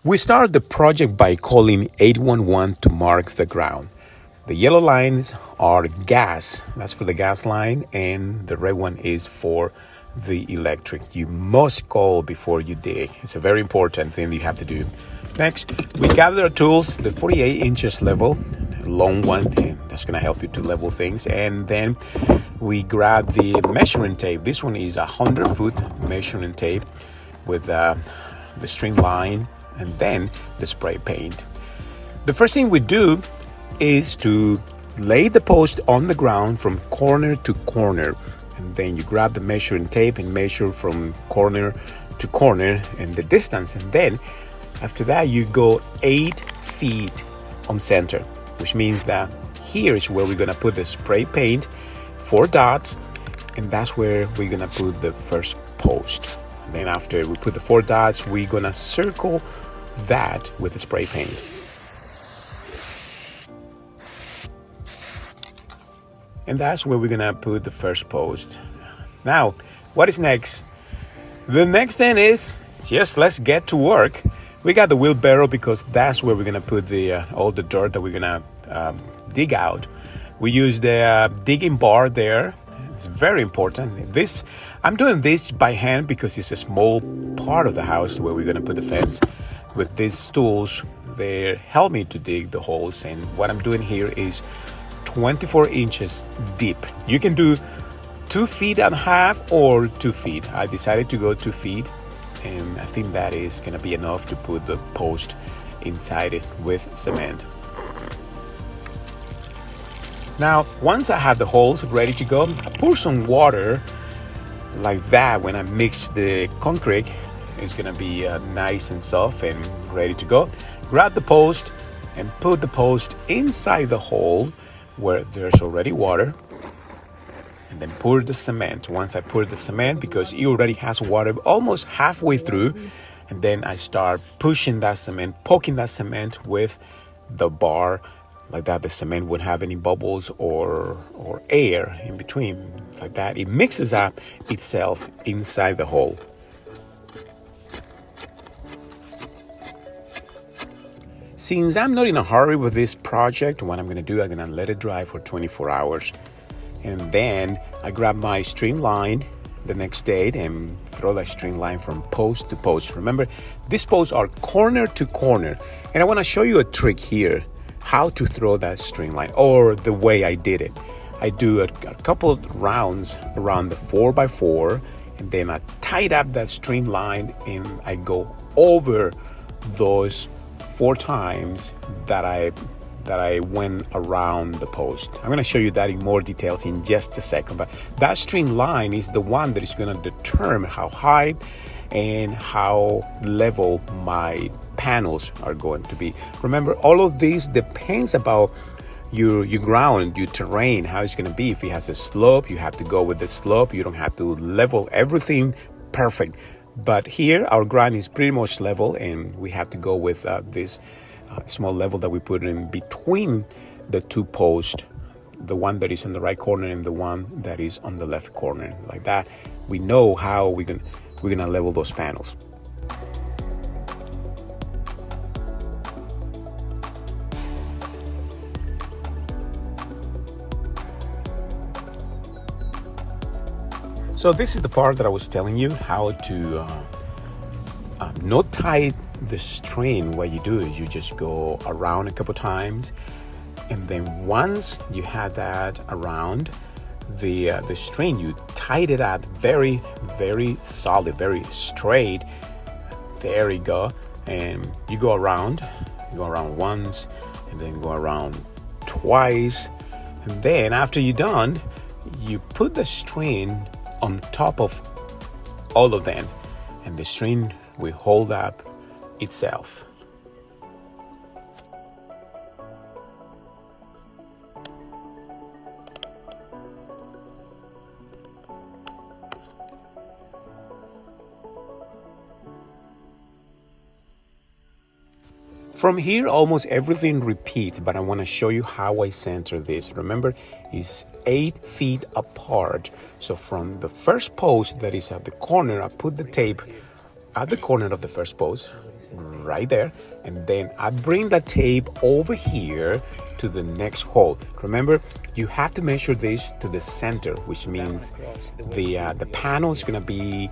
We start the project by calling 811 to mark the ground. The yellow lines are gas, that's for the gas line, and the red one is for the electric. You must call before you dig. It's a very important thing you have to do. Next, we gather our tools, the 48 inches level, long one, and that's going to help you to level things. And then we grab the measuring tape. This one is 100-foot measuring tape with the string line and then the spray paint. The first thing we do is to lay the post on the ground from corner to corner, and then you grab the measuring tape and measure from corner to corner and the distance, and then after that you go 8 feet on center, which means that here is where we're gonna put the spray paint, 4 dots, and that's where we're gonna put the first post. And then after we put the 4 dots, we're gonna circle that with the spray paint. And that's where we're gonna put the first post. Now, what is next? The next thing is just let's get to work. We got the wheelbarrow because that's where we're gonna put the all the dirt that we're gonna dig out. We use the digging bar there. It's very important. I'm doing this by hand because it's a small part of the house where we're gonna put the fence. With these tools, they help me to dig the holes, and what I'm doing here is 24 inches deep. You can do 2.5 feet or 2 feet. I decided to go 2 feet, and I think that is gonna be enough to put the post inside it with cement. Now, once I have the holes ready to go, I pour some water like that. When I mix the concrete, it's gonna be nice and soft and ready to go. Grab the post and put the post inside the hole where there's already water, and then pour the cement. Once I pour the cement, because it already has water almost halfway through, and then I start pushing that cement, poking that cement with the bar like that. The cement wouldn't have any bubbles or air in between like that. It mixes up itself inside the hole. Since I'm not in a hurry with this project, what I'm going to do, I'm going to let it dry for 24 hours. And then I grab my string line the next day and throw that string line from post to post. Remember, these posts are corner to corner. And I want to show you a trick here, how to throw that string line, or the way I did it. I do a couple of rounds around the 4x4, and then I tied up that string line and I go over those 4 times that I went around the post. I'm going to show you that in more details in just a second, but that string line is the one that is going to determine how high and how level my panels are going to be. Remember, all of this depends about your ground, your terrain, how it's going to be. If it has a slope, you have to go with the slope. You don't have to level everything perfect. But here, our ground is pretty much level, and we have to go with this small level that we put in between the 2 posts, the one that is in the right corner and the one that is on the left corner. Like that, we know how we're gonna level those panels. So this is the part that I was telling you how to not tie the string. What you do is you just go around a couple times, and then once you have that around the string, you tied it up very, very solid, very straight. There you go, and you go around once, and then go around twice, and then after you're done, you put the string on top of all of them, and the string will hold up itself. From here, almost everything repeats, but I want to show you how I center this. Remember, it's 8 feet apart. So from the first post that is at the corner, I put the tape at the corner of the first post, right there, and then I bring the tape over here to the next hole. Remember, you have to measure this to the center, which means the panel is gonna be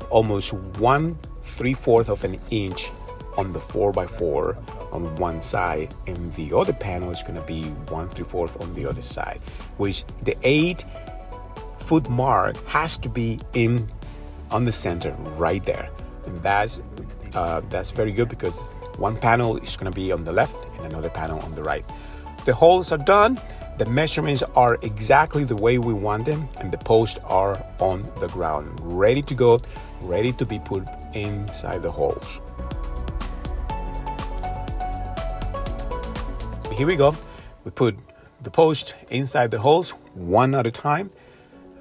almost 1/3 of an inch on the 4x4 on one side, and the other panel is gonna be 1/3 on the other side, which the 8-foot mark has to be in on the center right there. And that's very good because one panel is going to be on the left and another panel on the right. The holes are done, the measurements are exactly the way we want them, and the posts are on the ground, ready to go, ready to be put inside the holes. Here we go. We put the post inside the holes one at a time,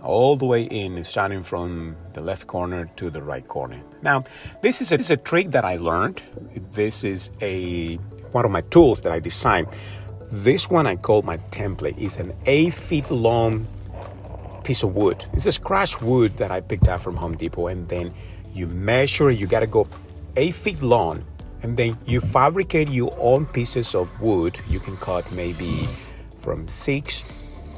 all the way in, starting from the left corner to the right corner. Now, this is a trick that I learned. This is one of my tools that I designed. This one I call my template. It's an 8-foot long piece of wood. It's a scratch wood that I picked up from Home Depot, and then you measure it. You gotta go 8 feet long, and then you fabricate your own pieces of wood. You can cut maybe from 6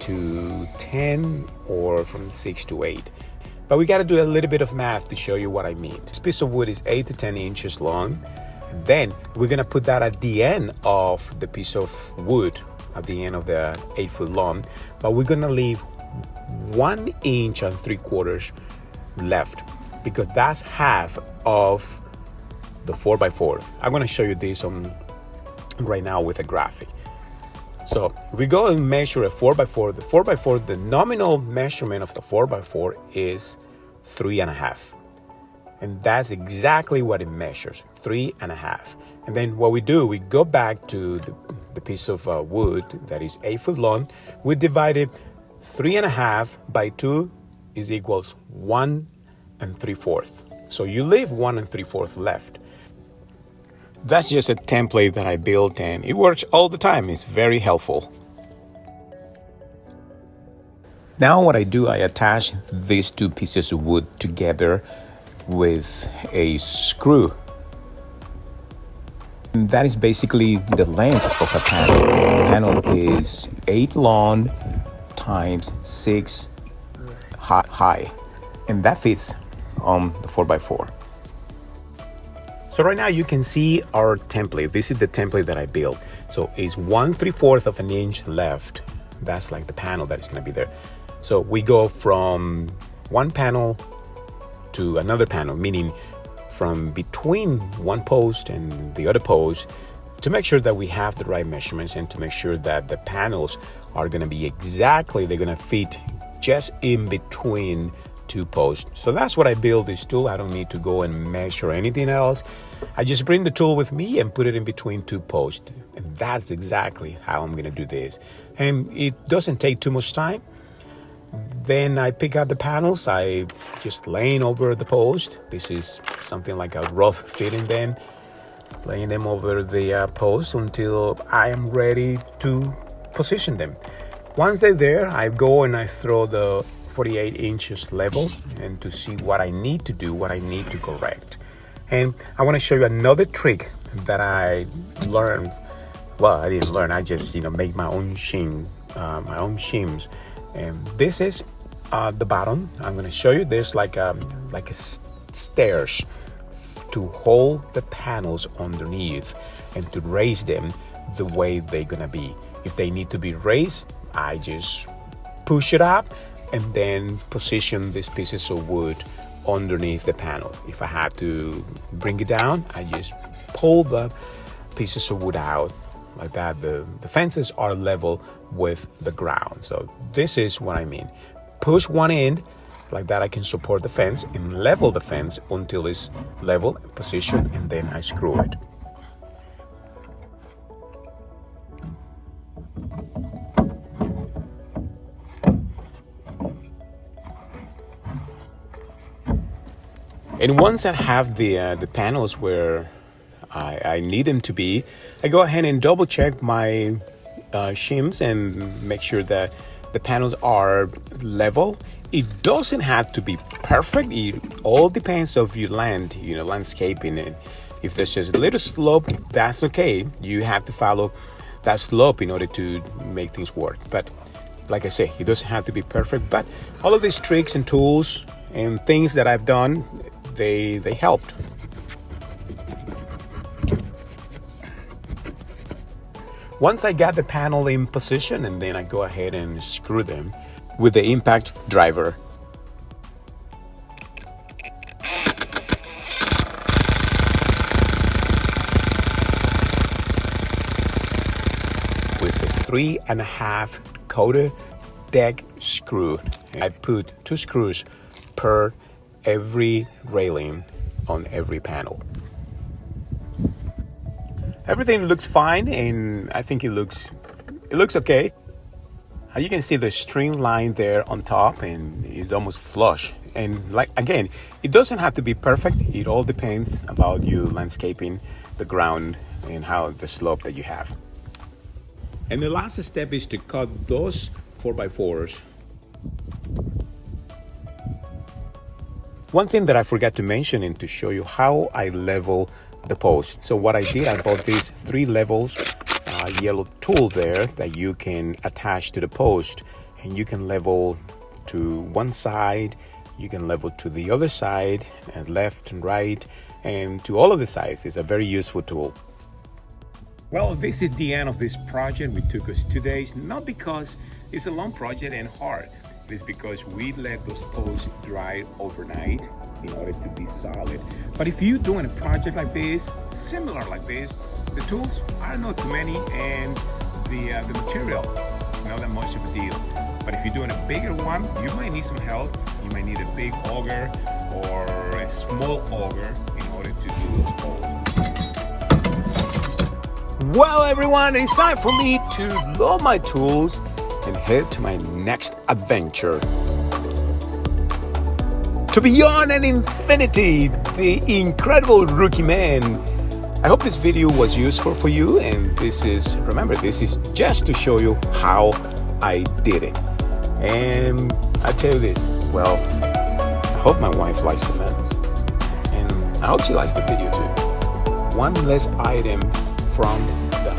to 10 or from 6 to 8. But we got to do a little bit of math to show you what I mean. This piece of wood is 8 to 10 inches long. And then we're going to put that at the end of the piece of wood, at the end of the 8-foot long. But we're going to leave 1 inch and 3/4 left, because that's half of the 4x4. I'm going to show you this right now with a graphic. So if we go and measure a 4x4, the 4x4, the nominal measurement of the 4x4 is 3.5. And that's exactly what it measures, 3.5. And then what we do, we go back to the piece of wood that is 8 foot long. We divide it 3.5 by 2 is equals 1 3/4. So you leave 1 3/4 left. That's just a template that I built, and it works all the time. It's very helpful. Now what I do, I attach these two pieces of wood together with a screw. And that is basically the length of a panel. The panel is 8 long times 6 high, and that fits on the 4x4. So right now you can see our template. This is the template that I built. So it's 1 3/4 of an inch left. That's like the panel that is going to be there. So we go from one panel to another panel, meaning from between one post and the other post, to make sure that we have the right measurements and to make sure that the panels are going to be exactly, they're going to fit just in between two posts. So that's what I built this tool. I don't need to go and measure anything else. I just bring the tool with me and put it in between two posts. And that's exactly how I'm going to do this. And it doesn't take too much time. Then I pick out the panels. I just laying over the post. This is something like a rough fitting them. Laying them over the post until I am ready to position them. Once they're there, I go and I throw the 48 inches level and to see what I need to do, what I need to correct. And I want to show you another trick that I learned. Well, I didn't learn. I just make my own shims. And this is the bottom. I'm going to show you. There's like a stairs to hold the panels underneath and to raise them the way they're going to be. If they need to be raised, I just push it up and then position these pieces of wood underneath the panel. If I have to bring it down, I just pull the pieces of wood out like that. The fences are level with the ground. So this is what I mean. Push one end like that, I can support the fence and level the fence until it's level, position, and then I screw it. And once I have the panels where I need them to be, I go ahead and double check my shims and make sure that the panels are level. It doesn't have to be perfect. It all depends of your landscaping If there's just a little slope, that's okay. You have to follow that slope in order to make things work. But like I say, it doesn't have to be perfect. But all of these tricks and tools and things that I've done, they helped. Once I got the panel in position, and then I go ahead and screw them with the impact driver. With a 3.5 quarter deck screw. I put 2 screws per every railing on every panel. Everything looks fine, and I think it looks okay. You can see the string line there on top, and it's almost flush. And like again, it doesn't have to be perfect. It all depends about you landscaping the ground and how the slope that you have. And the last step is to cut those 4x4s. One thing that I forgot to mention and to show you how I level the post. So what I did, I bought these 3 levels yellow tool there that you can attach to the post, and you can level to one side, you can level to the other side, and left and right, and to all of the sides. It's a very useful tool. Well, this is the end of this project. It took us 2 days, not because it's a long project and hard. It's because we let those posts dry overnight in order to be solid. But if you're doing a project like this, similar like this, the tools are not too many, and the material not that much of a deal. But if you're doing a bigger one, you might need some help. You might need a big auger or a small auger in order to do those posts. Well, everyone, it's time for me to load my tools and head to my next adventure. To beyond and infinity, the incredible Rookie Man. I hope this video was useful for you, and remember, this is just to show you how I did it. And I tell you this, well, I hope my wife likes the fence, and I hope she likes the video too. One less item from the